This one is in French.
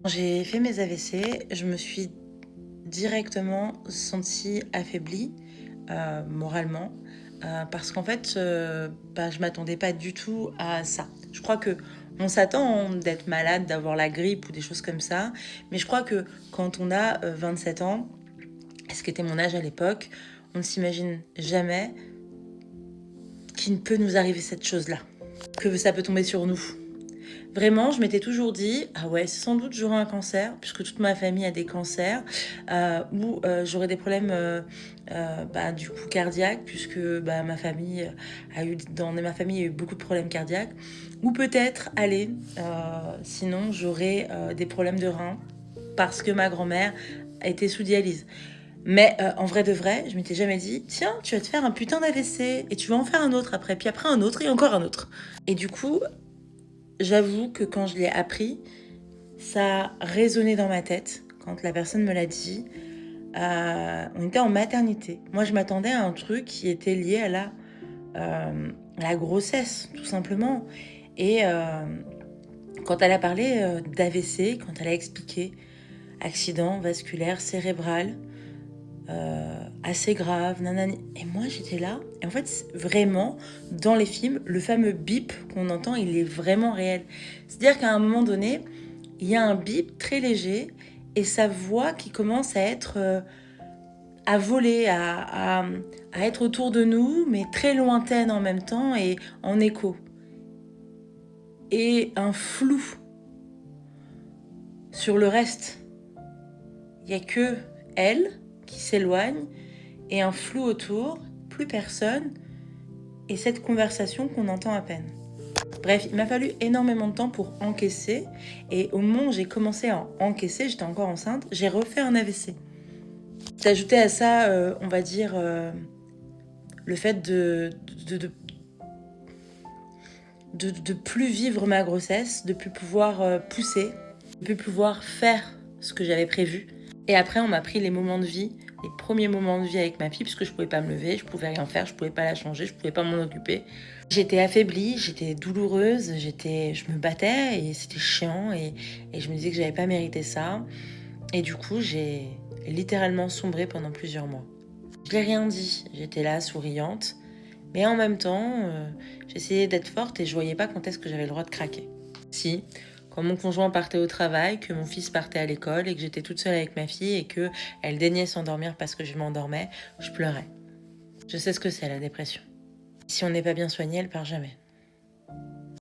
Quand j'ai fait mes AVC, je me suis directement sentie affaiblie, moralement, parce qu'en fait, je m'attendais pas du tout à ça. Je crois qu'on s'attend d'être malade, d'avoir la grippe ou des choses comme ça, mais je crois que quand on a 27 ans, ce qui était mon âge à l'époque, on ne s'imagine jamais qu'il peut nous arriver cette chose-là, que ça peut tomber sur nous. Vraiment, je m'étais toujours dit, ah ouais, sans doute j'aurai un cancer, puisque toute ma famille a des cancers, ou j'aurai des problèmes du coup cardiaques, puisque ma famille dans ma famille, il y a eu beaucoup de problèmes cardiaques, ou peut-être, sinon j'aurai des problèmes de reins, parce que ma grand-mère était sous dialyse. Mais en vrai de vrai, je m'étais jamais dit, tiens, tu vas te faire un putain d'AVC, et tu vas en faire un autre après, puis après un autre, et encore un autre. Et du coup, j'avoue que quand je l'ai appris, ça a résonné dans ma tête quand la personne me l'a dit. On était en maternité. Moi, je m'attendais à un truc qui était lié à la grossesse, tout simplement. Et quand elle a parlé d'AVC, quand elle a expliqué accident vasculaire cérébral, assez grave, nanani. Et moi, j'étais là. Et en fait, vraiment, dans les films, le fameux bip qu'on entend, il est vraiment réel. C'est-à-dire qu'à un moment donné, il y a un bip très léger et sa voix qui commence à être à voler, à être autour de nous, mais très lointaine en même temps et en écho. Et un flou sur le reste. Il n'y a que elle qui s'éloigne et un flou autour, plus personne, et cette conversation qu'on entend à peine. Bref, il m'a fallu énormément de temps pour encaisser, et au moment où j'ai commencé à encaisser, j'étais encore enceinte, j'ai refait un AVC. J'ai ajouté à ça, on va dire, le fait de plus vivre ma grossesse, de plus pouvoir pousser, de plus pouvoir faire ce que j'avais prévu. Et après, on m'a pris les moments de vie, les premiers moments de vie avec ma fille, puisque je pouvais pas me lever, je pouvais rien faire, je pouvais pas la changer, je pouvais pas m'en occuper. J'étais affaiblie, j'étais douloureuse, je me battais et c'était chiant et je me disais que j'avais pas mérité ça. Et du coup, j'ai littéralement sombré pendant plusieurs mois. Je n'ai rien dit, j'étais là souriante, mais en même temps, j'essayais d'être forte et je voyais pas quand est-ce que j'avais le droit de craquer. Si, quand mon conjoint partait au travail, que mon fils partait à l'école et que j'étais toute seule avec ma fille et que elle daignait s'endormir parce que je m'endormais, je pleurais. Je sais ce que c'est la dépression. Si on n'est pas bien soigné, elle part jamais.